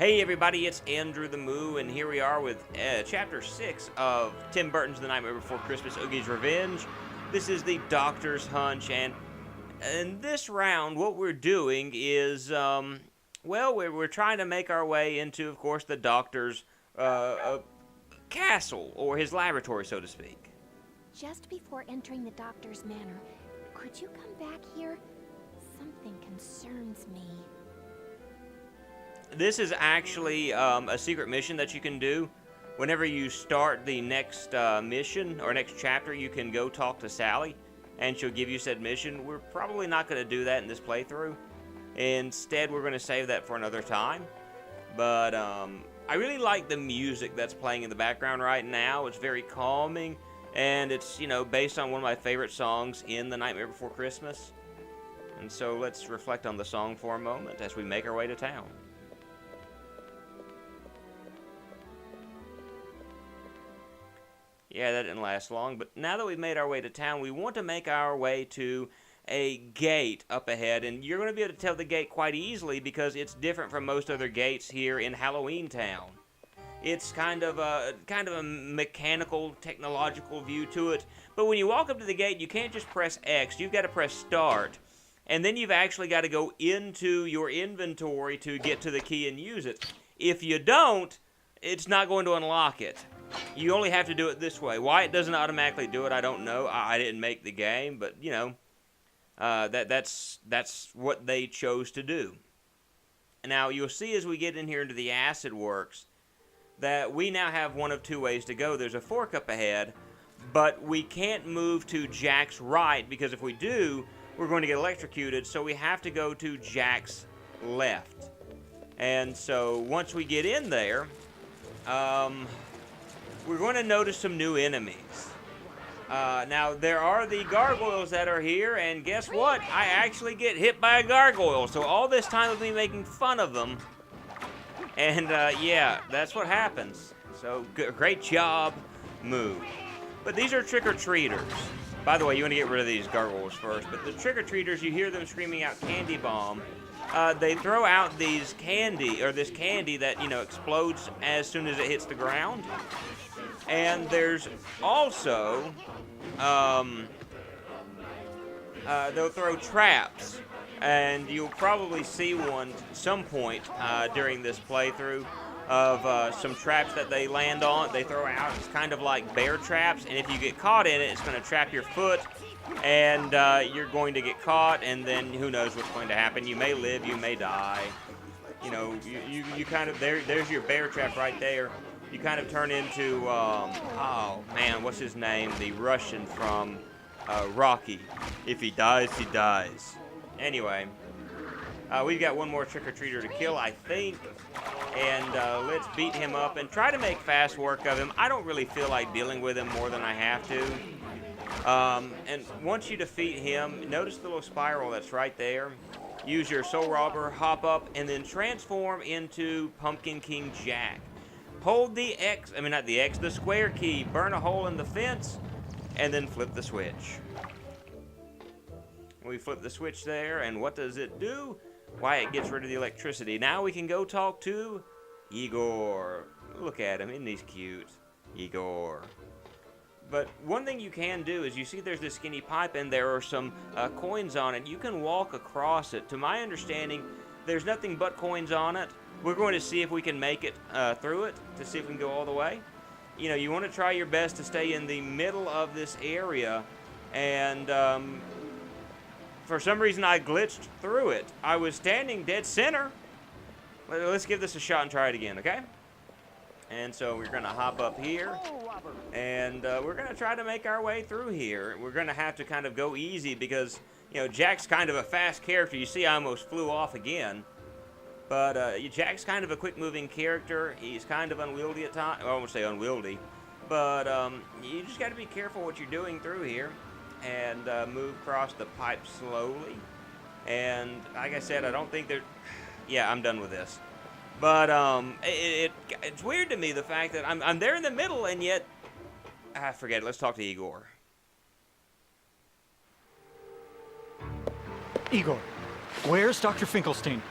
Hey everybody, it's Andrew the Moo, and here we are with Chapter 6 of Tim Burton's The Nightmare Before Christmas, Oogie's Revenge. This is the Doctor's Hunch, and in this round, what we're doing is, we're trying to make our way into, of course, the Doctor's castle, or his laboratory, so to speak. Just before entering the Doctor's manor, could you come back here? Something concerns me. This is actually a secret mission that you can do. Whenever you start the next mission or next chapter, you can go talk to Sally, and she'll give you said mission. We're probably not going to do that in this playthrough. Instead, we're going to save that for another time. But I really like the music that's playing in the background right now. It's very calming, and it's, based on one of my favorite songs in The Nightmare Before Christmas. And so let's reflect on the song for a moment as we make our way to town. Yeah, that didn't last long, but now that we've made our way to town, we want to make our way to a gate up ahead, and you're going to be able to tell the gate quite easily because it's different from most other gates here in Halloween Town. It's kind of a mechanical, technological view to it, but when you walk up to the gate, you can't just press X, you've got to press Start, and then you've actually got to go into your inventory to get to the key and use it. If you don't, it's not going to unlock it. You only have to do it this way. Why it doesn't automatically do it, I don't know. I didn't make the game, but, that's what they chose to do. Now, you'll see as we get in here into the acid works that we now have one of two ways to go. There's a fork up ahead, but we can't move to Jack's right, because if we do, we're going to get electrocuted, so we have to go to Jack's left. And so once we get in there, we're going to notice some new enemies. Now, there are the gargoyles that are here, and guess what? I actually get hit by a gargoyle. So all this time of me making fun of them, and yeah, that's what happens. So great job, Moo. But these are trick-or-treaters. By the way, you want to get rid of these gargoyles first, but the trick-or-treaters, you hear them screaming out candy bomb. They throw out this candy that, explodes as soon as it hits the ground. And there's also, they'll throw traps, and you'll probably see one at some point during this playthrough of some traps that they land on, they throw out. It's kind of like bear traps, and if you get caught in it, it's going to trap your foot, and you're going to get caught, and then who knows what's going to happen. You may live, you may die. You kind of, there's your bear trap right there. You kind of turn into, what's his name? The Russian from Rocky. If he dies, he dies. Anyway, we've got one more trick-or-treater to kill, I think. And let's beat him up and try to make fast work of him. I don't really feel like dealing with him more than I have to. And once you defeat him, notice the little spiral that's right there. Use your Soul Robber, hop up, and then transform into Pumpkin King Jack. Hold the the square key, burn a hole in the fence, and then flip the switch. We flip the switch there, and what does it do? Why, it gets rid of the electricity. Now we can go talk to Igor. Look at him, isn't he cute? Igor. But one thing you can do is, you see there's this skinny pipe, and there are some coins on it. You can walk across it. To my understanding, there's nothing but coins on it. We're going to see if we can make it through it, to see if we can go all the way. You want to try your best to stay in the middle of this area, and for some reason I glitched through it. I was standing dead center. Let's give this a shot and try it again, okay? And so we're going to hop up here, and we're going to try to make our way through here. We're going to have to kind of go easy because, Jack's kind of a fast character. You see I almost flew off again. But Jack's kind of a quick-moving character. He's kind of unwieldy at times. Well, I won't say unwieldy. But you just got to be careful what you're doing through here. And move across the pipe slowly. And like I said, I don't think they're... Yeah, I'm done with this. But it's weird to me, the fact that I'm there in the middle, and yet... forget it. Let's talk to Igor. Igor, where's Dr. Finkelstein?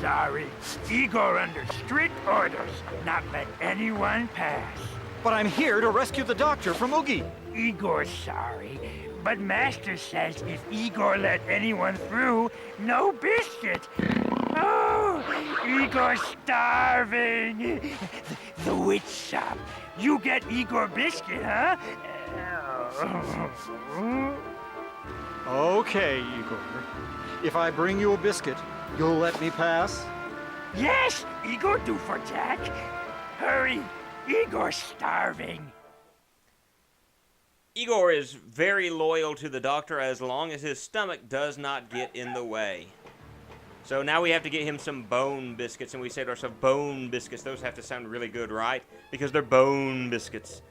sorry. Igor under strict orders, not let anyone pass. But I'm here to rescue the doctor from Oogie. Igor's sorry, but Master says if Igor let anyone through, no biscuit. Oh, Igor's starving. The witch shop. You get Igor biscuit, huh? Okay, Igor. If I bring you a biscuit, you'll let me pass? Yes, Igor do for Jack. Hurry, Igor's starving. Igor is very loyal to the doctor as long as his stomach does not get in the way. So now we have to get him some bone biscuits, and we say to ourselves, bone biscuits. Those have to sound really good, right? Because they're bone biscuits.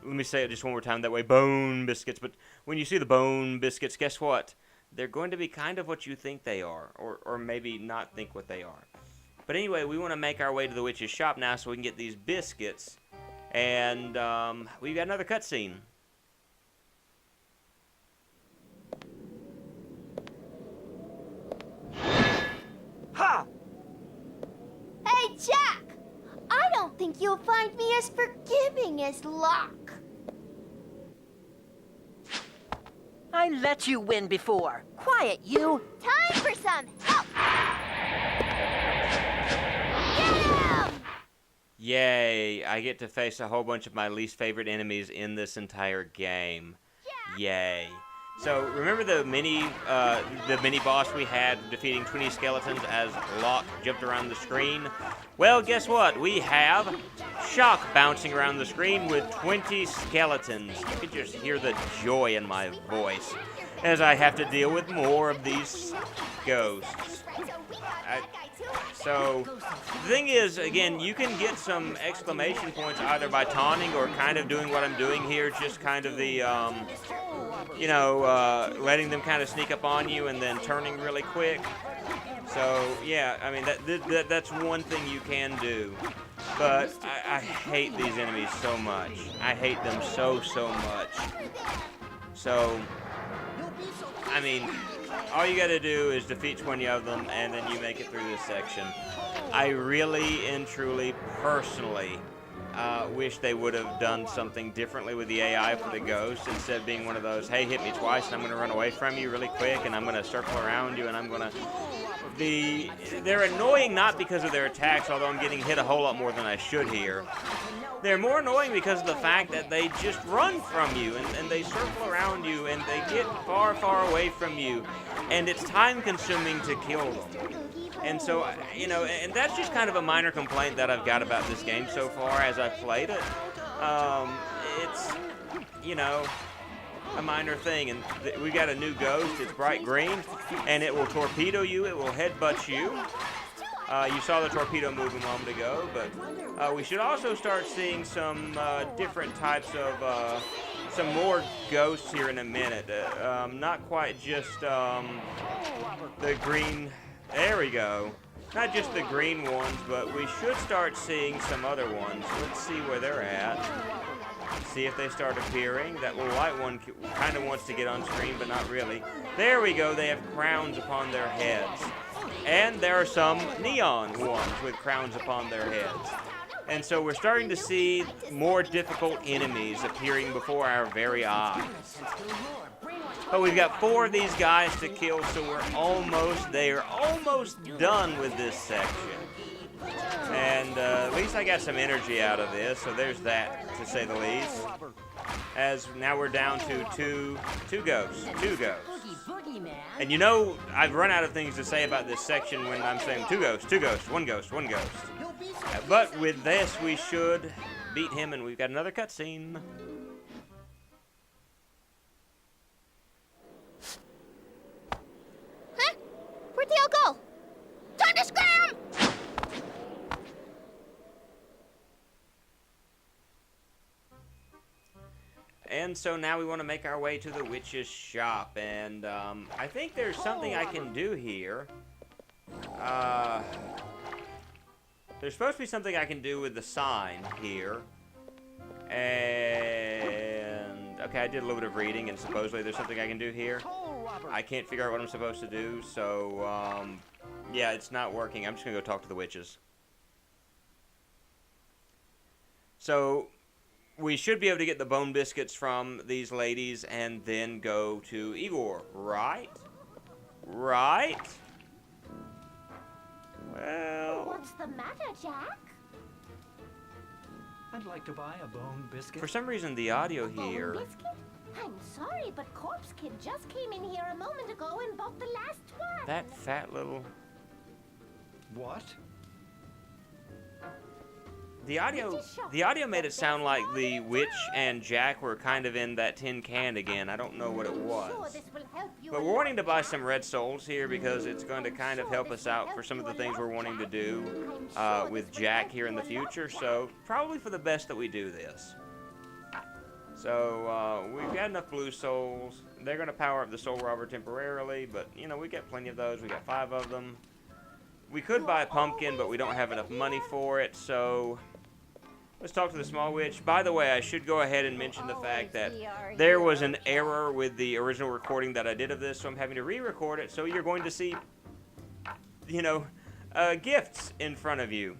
Let me say it just one more time that way, bone biscuits. But when you see the bone biscuits, guess what? They're going to be kind of what you think they are, or maybe not think what they are. But anyway, we want to make our way to the witch's shop now so we can get these biscuits. And we've got another cutscene. Ha! Hey, Jack! I don't think you'll find me as forgiving as Locke. I let you win before. Quiet, you. Time for some help! Get him! Yay, I get to face a whole bunch of my least favorite enemies in this entire game. Yay. So, remember the mini boss we had defeating 20 skeletons as Locke jumped around the screen? Well, guess what? We have Shock bouncing around the screen with 20 skeletons. You can just hear the joy in my voice as I have to deal with more of these ghosts. So, the thing is, again, you can get some exclamation points either by taunting or kind of doing what I'm doing here, just kind of the, letting them kind of sneak up on you and then turning really quick. So, yeah, I mean, that's one thing you can do. But I hate these enemies so much. I hate them so much. So, I mean, all you gotta do is defeat 20 of them, and then you make it through this section. I really and truly, personally, wish they would have done something differently with the AI for the ghosts, instead of being one of those, hey, hit me twice, and I'm gonna run away from you really quick, and I'm gonna circle around you, and I'm gonna... They're annoying not because of their attacks, although I'm getting hit a whole lot more than I should here. They're more annoying because of the fact that they just run from you, and they circle around you, and they get far away from you, and it's time-consuming to kill them. And so, and that's just kind of a minor complaint that I've got about this game so far as I've played it. It's, a minor thing, and we got a new ghost. It's bright green, and it will torpedo you, it will headbutt you. You saw the torpedo move a moment ago, but we should also start seeing some different types of, some more ghosts here in a minute. Not quite just the green, there we go. Not just the green ones, but we should start seeing some other ones. Let's see where they're at. See if they start appearing. That little white one kind of wants to get on screen, but not really. There we go. They have crowns upon their heads. And there are some neon ones with crowns upon their heads. And so we're starting to see more difficult enemies appearing before our very eyes. But we've got 4 of these guys to kill, so we're almost there. Almost done with this section. And at least I got some energy out of this, so there's that, to say the least. As now we're down to two ghosts. And I've run out of things to say about this section when I'm saying 2 ghosts, 1 ghost. But with this, we should beat him, and we've got another cutscene. Huh? Where'd they all go? Time to scram! And so now we want to make our way to the witch's shop, and I think there's something I can do here. There's supposed to be something I can do with the sign here. And, okay, I did a little bit of reading, and supposedly there's something I can do here. I can't figure out what I'm supposed to do, so, Yeah, it's not working. I'm just going to go talk to the witches. So, we should be able to get the bone biscuits from these ladies and then go to Igor, right? Right? Well... What's the matter, Jack? I'd like to buy a bone biscuit. For some reason, the audio here... Bone biscuit? I'm sorry, but Corpse Kid just came in here a moment ago and bought the last one. That fat little... What? The audio made it sound like the witch and Jack were kind of in that tin can again. I don't know what it was. But we're wanting to buy some red souls here because it's going to kind of help us out for some of the things we're wanting to do with Jack here in the future. So probably for the best that we do this. So we've got enough blue souls. They're going to power up the soul robber temporarily, but you know, we got plenty of those. We got 5 of them. We could buy a pumpkin, but we don't have enough money for it, so let's talk to the small witch. By the way, I should go ahead and mention the fact that there was an error with the original recording that I did of this, so I'm having to re-record it, so you're going to see, you know, gifts in front of you.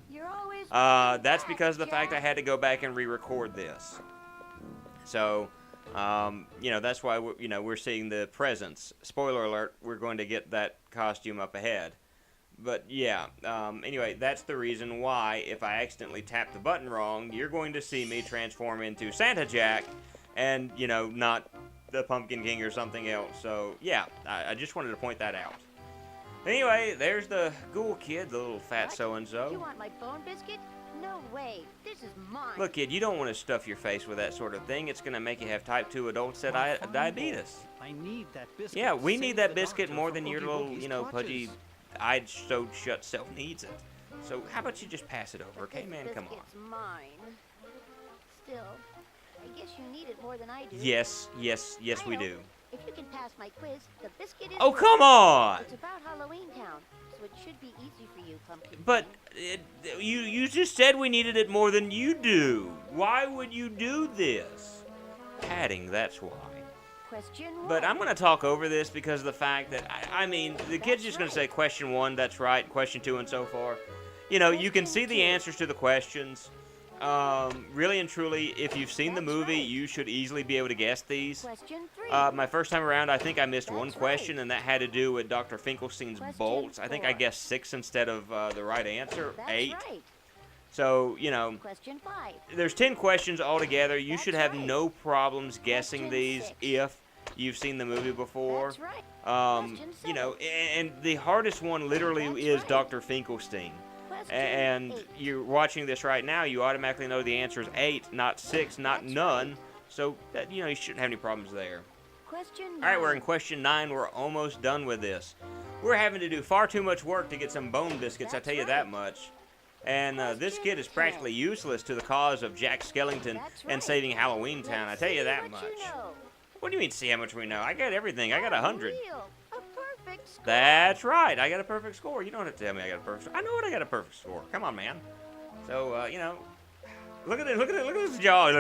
That's because of the fact I had to go back and re-record this. So, you know, that's why we're seeing the presents. Spoiler alert, we're going to get that costume up ahead. But yeah, anyway, that's the reason why if I accidentally tap the button wrong, you're going to see me transform into Santa Jack and, you know, not the Pumpkin King or something else. So yeah, I just wanted to point that out. Anyway, there's the ghoul kid, the little fat so-and-so. You want my bone biscuit? No way. This is mine. Look, kid, you don't want to stuff your face with that sort of thing. It's going to make you have type 2 adult-set diabetes. I need that biscuit. Yeah, we Save need that the biscuit doctor more from than your Oogie little, Boogie's you know, clutches. pudgy-eyed, sewed-shut self needs it. So how about you just pass it over, okay, man? Come on. Biscuit's mine. Still, I guess you need it more than I do. Yes, we do. If you can pass my quiz, the biscuit is Oh, come on! It's about Halloween Town, so it should be easy for you, Pumpkin. But you just said we needed it more than you do. Why would you do this? Padding, that's why. Question 1. But I'm going to talk over this because of the fact that, I mean, the kid's just going to say question 1, that's right, question 2, and so forth. You know, you can see the answers to the questions. Really and truly, if you've seen the movie, you should easily be able to guess these. Question 3. My first time around, I think I missed one question, and that had to do with Dr. Finkelstein's bolts. I think I guessed 6 instead of the right answer, That's 8. right. So, you know, Question 5. there's 10 questions altogether. You should have right. no problems guessing Question these 6. if you've seen the movie before. That's right. Question You know, 7. and the hardest one literally That's is right. Dr. Finkelstein. Question And 8. you're watching this right now, you automatically know the answer is 8, not 6, not That's none. So, that, you know, you shouldn't have any problems there. Question 9. All right, we're in question 9. We're almost done with this. We're having to do far too much work to get some bone biscuits, I That's tell you right. that much. And this Question kid is practically 10. useless to the cause of Jack Skellington That's and right. saving Halloween Town, I Let's tell you see that what much. You know. What do you mean, see how much we know? I got everything. I got 100. Unreal. A perfect score. That's right. I got a perfect score. You don't have to tell me I got a perfect score. I know what I got a perfect score. Come on, man. So, you know, look at it. Look at this jaw. A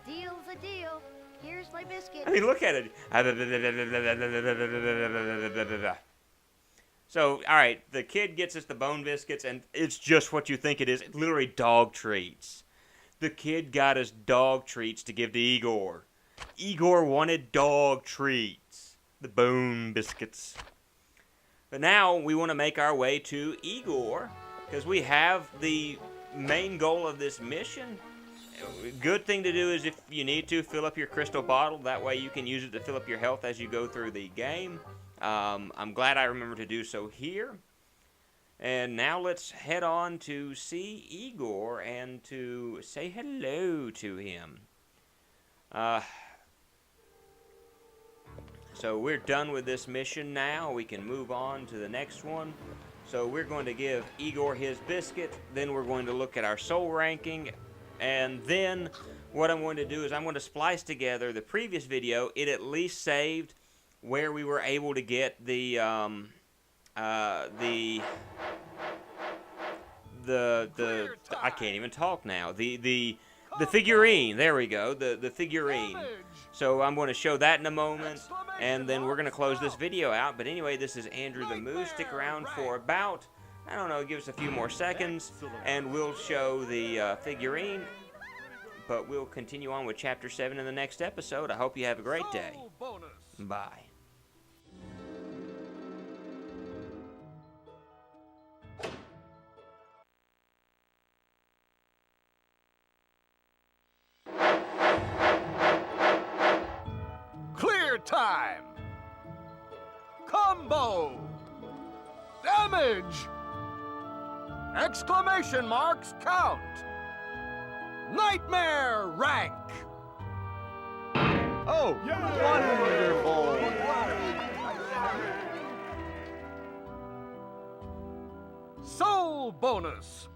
deal's a deal. Here's my biscuit. I mean, look at it. So, all right, the kid gets us the bone biscuits, and it's just what you think it is. It's literally dog treats. The kid got us dog treats to give to Igor. Igor wanted dog treats. The bone biscuits. But now we want to make our way to Igor, because we have the main goal of this mission. Good thing to do is, if you need to, fill up your crystal bottle. That way you can use it to fill up your health as you go through the game. I'm glad I remember to do so here. And now let's head on to see Igor and to say hello to him. So we're done with this mission now. We can move on to the next one. So we're going to give Igor his biscuit. Then we're going to look at our soul ranking. And then what I'm going to do is I'm going to splice together the previous video. It at least saved where we were able to get the I can't even talk now. The The figurine. There we go. The figurine. So I'm going to show that in a moment, and then we're going to close this video out. But anyway, this is Andrew the Moose. Stick around for about, I don't know, give us a few more seconds, and we'll show the figurine. But we'll continue on with Chapter 7 in the next episode. I hope you have a great day. Bye. Clear time! Combo! Damage! Exclamation marks count! Nightmare rank! Oh, wonderful! Soul bonus!